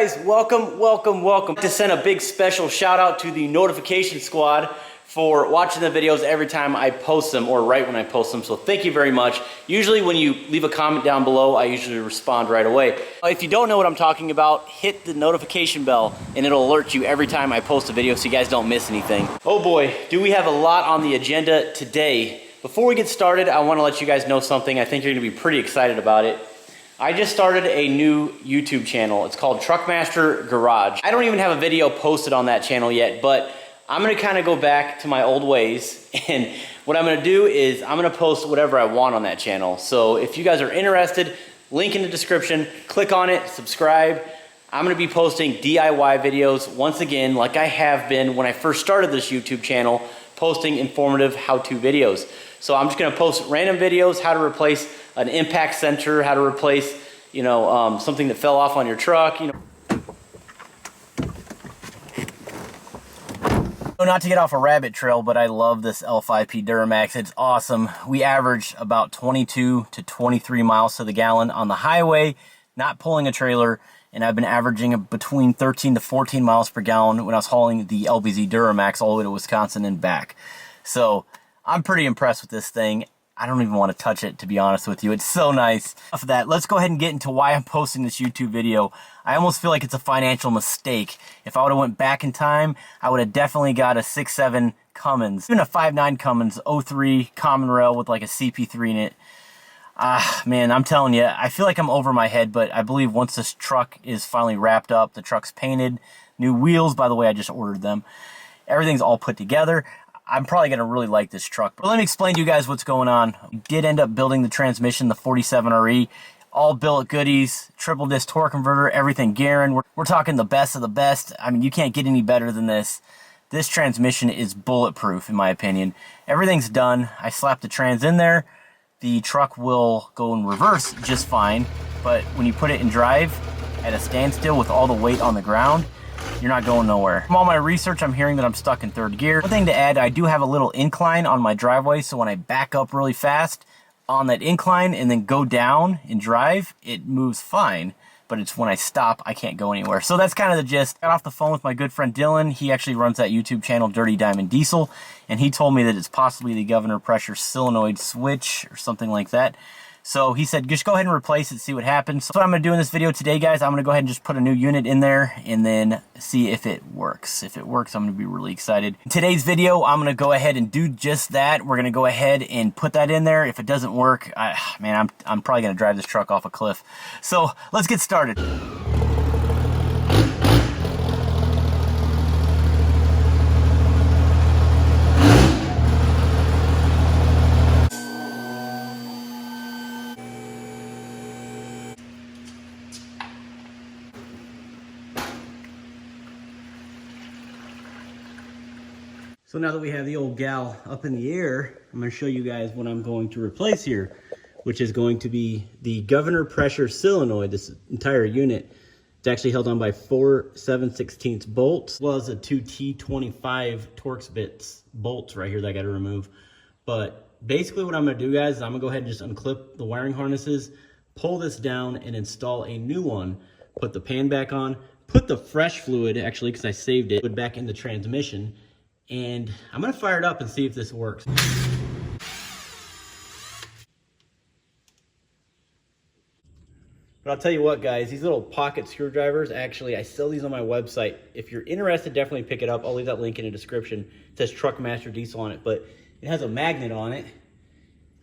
guys, welcome. To send a big special shout out to the notification squad for watching the videos every time I post them, or right when I post them, so thank you very much. Usually when you leave a comment down below, I usually respond right away. If you don't know what I'm talking about, hit the notification bell and it'll alert you every time I post a video so you guys don't miss anything. Oh boy, do we have a lot on the agenda today. Before we get started, I want to let you guys know something. I think you're going to be pretty excited about it. I just started a new YouTube channel. It's called Truckmaster Garage. I don't even have a video posted on that channel yet, but I'm gonna kind of go back to my old ways, and what I'm gonna do is I'm gonna post whatever I want on that channel. So if you guys are interested, link in the description, click on it, subscribe. I'm gonna be posting DIY videos once again, like I have been when I first started this YouTube channel, posting informative how-to videos. So I'm just gonna post random videos, how to replace an impact sensor, how to replace, something that fell off on your truck, Not to get off a rabbit trail, but I love this L5P Duramax. It's awesome. We average about 22 to 23 miles to the gallon on the highway, not pulling a trailer, and I've been averaging between 13 to 14 miles per gallon when I was hauling the LBZ Duramax all the way to Wisconsin and back. So I'm pretty impressed with this thing. I don't even want to touch it, to be honest with you. It's so nice. Enough of that. Let's go ahead and get into why I'm posting this YouTube video. I almost feel like it's a financial mistake. If I would have went back in time, I would have definitely got a 6.7 Cummins, even a 5.9 Cummins 03 common rail with like a CP3 in it. Man, I'm telling you, I feel like I'm over my head, but I believe once this truck is finally wrapped up, the truck's painted, new wheels, by the way, I just ordered them. Everything's all put together. I'm probably going to really like this truck. But let me explain to you guys what's going on. We did end up building the transmission, the 47RE. All billet goodies, triple disc torque converter, everything Garand. We're talking the best of the best. I mean, you can't get any better than this. This transmission is bulletproof, in my opinion. Everything's done. I slapped the trans in there. The truck will go in reverse just fine. But when you put it in drive at a standstill with all the weight on the ground, you're not going nowhere. From all my research, I'm hearing that I'm stuck in third gear. One thing to add, I do have a little incline on my driveway, so when I back up really fast on that incline and then go down and drive, it moves fine. But it's when I stop, I can't go anywhere. So that's kind of the gist. Got off the phone with my good friend Dylan. He actually runs that YouTube channel, Dirty Diamond Diesel, and he told me that it's possibly the governor pressure solenoid switch or something like that. So he said, just go ahead and replace it, see what happens. So what I'm going to do in this video today, guys, I'm going to go ahead and just put a new unit in there and then see if it works. If it works, I'm going to be really excited. In today's video, I'm going to go ahead and do just that. We're going to go ahead and put that in there. If it doesn't work, man, I'm probably going to drive this truck off a cliff. So let's get started. So now that we have the old gal up in the air, I'm going to show you guys what I'm going to replace here, which is going to be the governor pressure solenoid, this entire unit. It's actually held on by 4 7/16 bolts, as well as a 2 T25 Torx bits bolts right here that I got to remove. But basically what I'm going to do, guys, is I'm going to go ahead and just unclip the wiring harnesses, pull this down, and install a new one. Put the pan back on, put the fresh fluid, actually, because I saved it, back in the transmission. And I'm going to fire it up and see if this works. But I'll tell you what, guys, these little pocket screwdrivers, actually, I sell these on my website. If you're interested, definitely pick it up. I'll leave that link in the description. It says Truckmaster Diesel on it, but it has a magnet on it.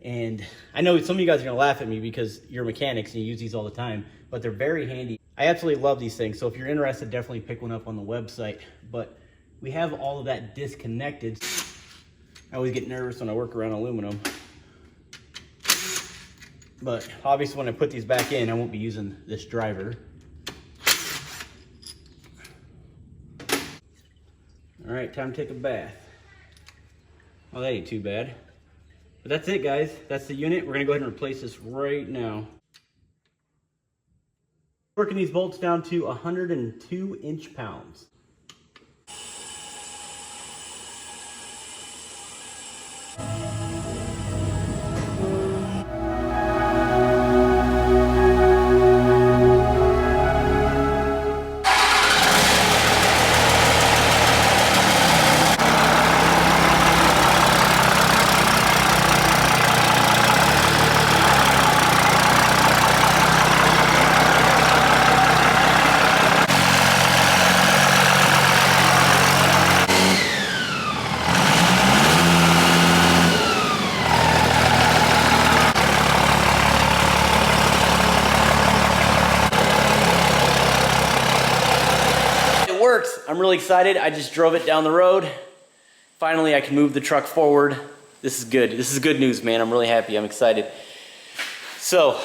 And I know some of you guys are going to laugh at me because you're mechanics and you use these all the time, but they're very handy. I absolutely love these things. So if you're interested, definitely pick one up on the website. But we have all of that disconnected. I always get nervous when I work around aluminum. But obviously when I put these back in, I won't be using this driver. All right, time to take a bath. Oh, that ain't too bad. But that's it, guys. That's the unit. We're gonna go ahead and replace this right now. Working these bolts down to 102 inch-pounds. I'm really excited. I just drove it down the road. Finally, I can move the truck forward. This is good. This is good news, man. I'm really happy. I'm excited. So,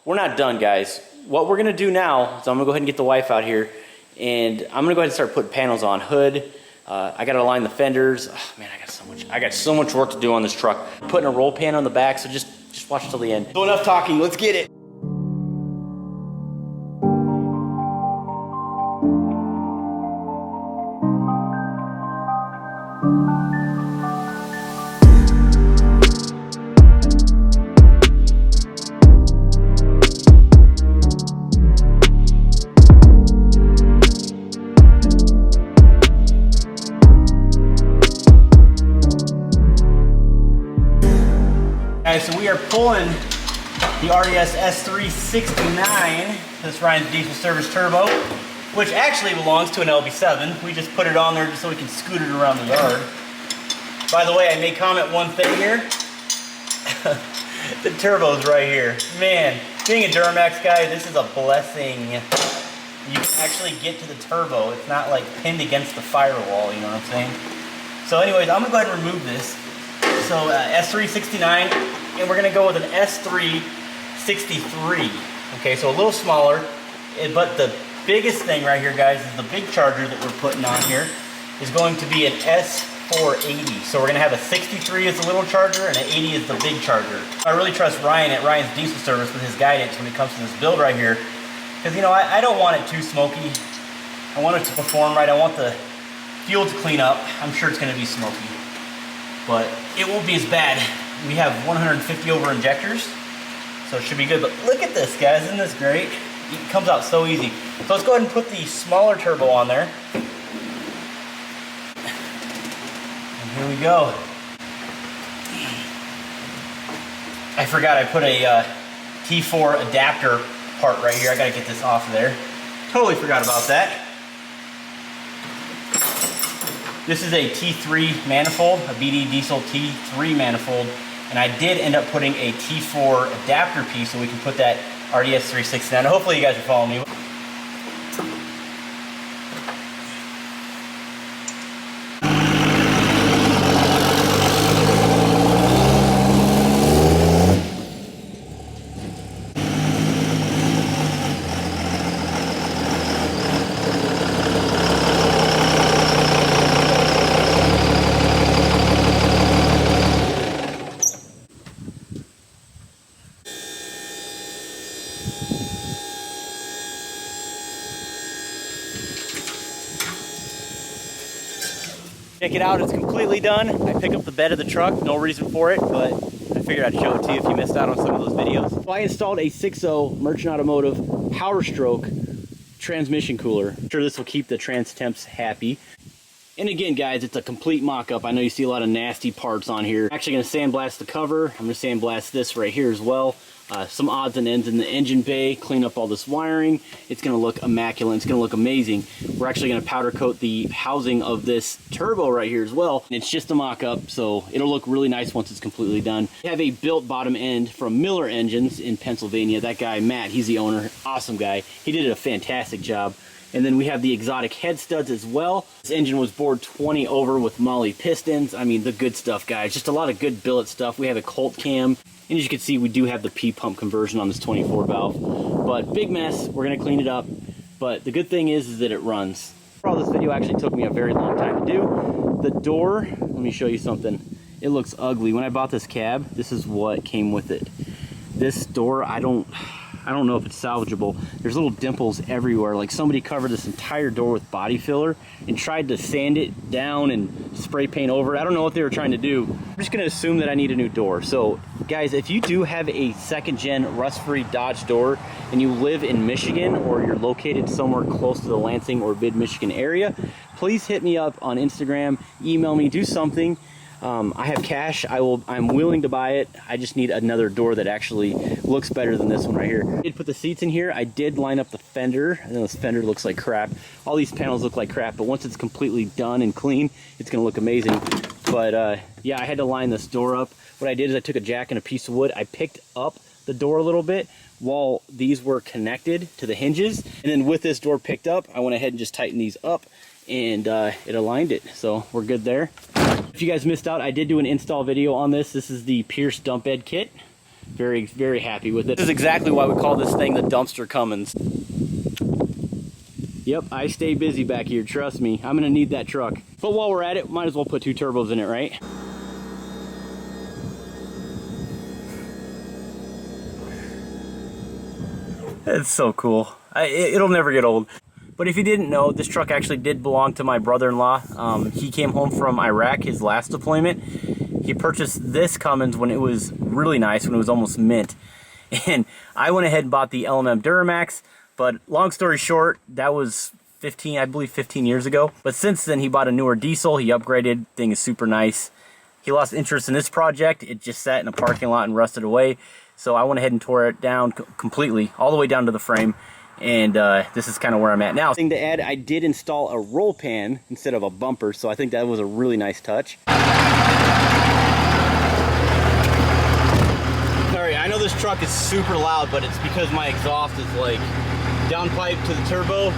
we're not done, guys. What we're gonna do now is I'm gonna go ahead and get the wife out here, and I'm gonna go ahead and start putting panels on. Hood. I gotta align the fenders. Oh, man, I got so much work to do on this truck. Putting a roll pan on the back, so just watch till the end. So enough talking. Let's get it. So we are pulling the RDS S369, this Ryan's Diesel Service Turbo, which actually belongs to an LB7. We just put it on there just so we can scoot it around the yard. By the way, I may comment one thing here. The turbo's right here. Man, being a Duramax guy, this is a blessing. You can actually get to the turbo. It's not like pinned against the firewall, you know what I'm saying? So anyways, I'm gonna go ahead and remove this. So S369, and we're gonna go with an S363. Okay, so a little smaller, but the biggest thing right here, guys, is the big charger that we're putting on here is going to be an S480. So we're gonna have a 63 as the little charger and an 80 as the big charger. I really trust Ryan at Ryan's Diesel Service with his guidance when it comes to this build right here, because you know I don't want it too smoky. I want it to perform right. I want the fuel to clean up. I'm sure it's gonna be smoky, but it won't be as bad. We have 150 over injectors, so it should be good. But look at this, guys, isn't this great? It comes out so easy. So let's go ahead and put the smaller turbo on there. And here we go. I forgot I put a T4 adapter part right here. I gotta get this off of there. Totally forgot about that. This is a T3 manifold, a BD Diesel T3 manifold, and I did end up putting a T4 adapter piece so we can put that RDS 369. Hopefully you guys are following me. Check it out, it's completely done. I pick up the bed of the truck, no reason for it, but I figured I'd show it to you if you missed out on some of those videos. So I installed a 6.0 Merchant Automotive Powerstroke transmission cooler. I'm sure this will keep the trans temps happy. And again, guys, it's a complete mock-up. I know you see a lot of nasty parts on here. I'm actually gonna sandblast the cover. I'm gonna sandblast this right here as well. Some odds and ends in the engine bay, clean up all this wiring. It's gonna look immaculate, it's gonna look amazing. We're actually gonna powder coat the housing of this turbo right here as well. And it's just a mock-up, so it'll look really nice once it's completely done. We have a built bottom end from Miller Engines in Pennsylvania. That guy, Matt, he's the owner, awesome guy. He did a fantastic job. And then we have the exotic head studs as well. This engine was bored 20 over with Molly pistons. I mean, the good stuff, guys. Just a lot of good billet stuff. We have a Colt cam. And as you can see, we do have the P-pump conversion on this 24 valve. But big mess, we're gonna clean it up. But the good thing is that it runs. For all this video actually took me a very long time to do. The door, let me show you something. It looks ugly. When I bought this cab, this is what came with it. This door, I don't know if it's salvageable. There's little dimples everywhere. Like somebody covered this entire door with body filler and tried to sand it down and spray paint over it. I don't know what they were trying to do. I'm just gonna assume that I need a new door. So guys, if you do have a second gen rust-free Dodge door and you live in Michigan or you're located somewhere close to the Lansing or mid-Michigan area, please hit me up on Instagram, email me, do something. I have cash. I'm willing to buy it. I just need another door that actually looks better than this one right here. I did put the seats in here. I did line up the fender. I know this fender looks like crap. All these panels look like crap, but once it's completely done and clean, it's gonna look amazing. But yeah, I had to line this door up. What I did is I took a jack and a piece of wood. I picked up the door a little bit while these were connected to the hinges. And then with this door picked up, I went ahead and just tightened these up. and it aligned it, so we're good there. If you guys missed out, I did do an install video on this. This is the Pierce dump bed kit. Very, very happy with it. This is exactly why we call this thing the dumpster Cummins. Yep, I stay busy back here, trust me. I'm gonna need that truck. But while we're at it, might as well put 2 turbos in it, right? It's so cool. It'll never get old. But if you didn't know, this truck actually did belong to my brother-in-law. He came home from Iraq, his last deployment. He purchased this Cummins when it was really nice, when it was almost mint. And I went ahead and bought the LMM Duramax. But long story short, that was 15 years ago. But since then, he bought a newer diesel. He upgraded. Thing is super nice. He lost interest in this project. It just sat in a parking lot and rusted away. So I went ahead and tore it down completely, all the way down to the frame. And this is kind of where I'm at now. Thing to add, I did install a roll pan instead of a bumper, so I think that was a really nice touch. Sorry, I know this truck is super loud, but it's because my exhaust is like downpipe to the turbo,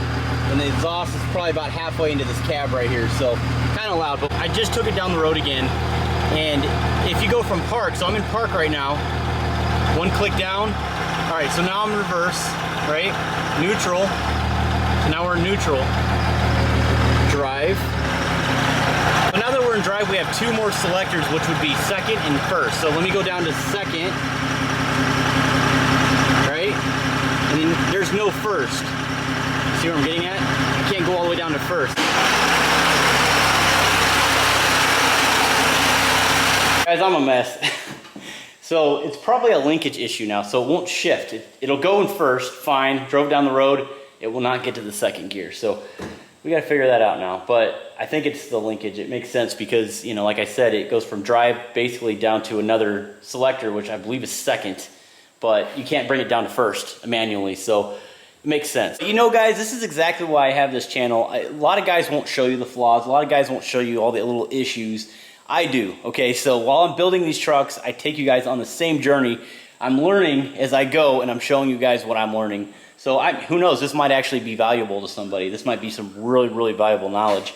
and the exhaust is probably about halfway into this cab right here, so kind of loud. But I just took it down the road again, and if you go from park, so I'm in park right now, 1 click down. All right, so now I'm in reverse, right? Neutral. So now we're in neutral. Drive. So now that we're in drive, we have 2 more selectors, which would be second and first. So let me go down to second. Right? And then there's no first. See what I'm getting at? I can't go all the way down to first. Guys, I'm a mess. So it's probably a linkage issue now, so it won't shift. It'll go in first, fine, drove down the road, it will not get to the second gear. So we gotta figure that out now, but I think it's the linkage. It makes sense because, you know, like I said, it goes from drive basically down to another selector, which I believe is second, but you can't bring it down to first manually, so it makes sense. You know, guys, this is exactly why I have this channel. A lot of guys won't show you the flaws, a lot of guys won't show you all the little issues. I do, okay? So while I'm building these trucks, I take you guys on the same journey. I'm learning as I go, and I'm showing you guys what I'm learning. So who knows, this might actually be valuable to somebody. This might be some really, really valuable knowledge.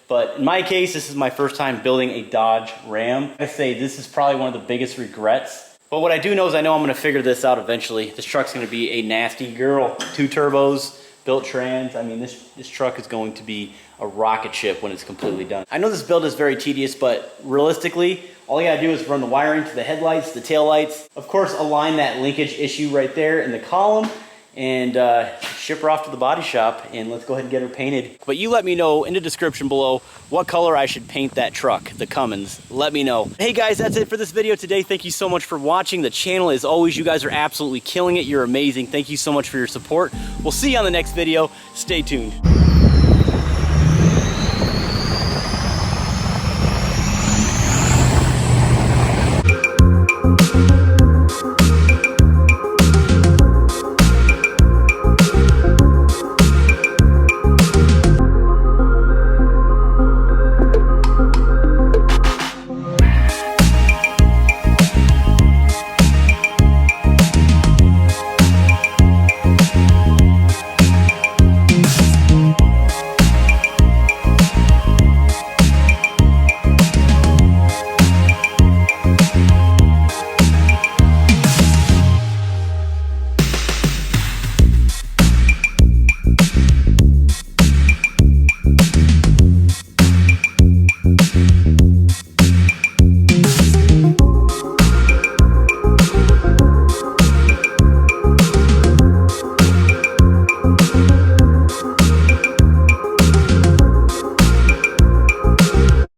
But in my case, this is my first time building a Dodge Ram. I say this is probably one of the biggest regrets. But what I do know is I know I'm gonna figure this out eventually. This truck's gonna be a nasty girl. 2 turbos, built trans. I mean, this truck is going to be a rocket ship when it's completely done. I know this build is very tedious, but realistically, all you gotta do is run the wiring to the headlights, the tail lights. Of course, align that linkage issue right there in the column, and ship her off to the body shop, and let's go ahead and get her painted. But you let me know in the description below what color I should paint that truck, the Cummins. Let me know. Hey guys, that's it for this video today. Thank you so much for watching the channel. As always, you guys are absolutely killing it. You're amazing. Thank you so much for your support. We'll see you on the next video. Stay tuned.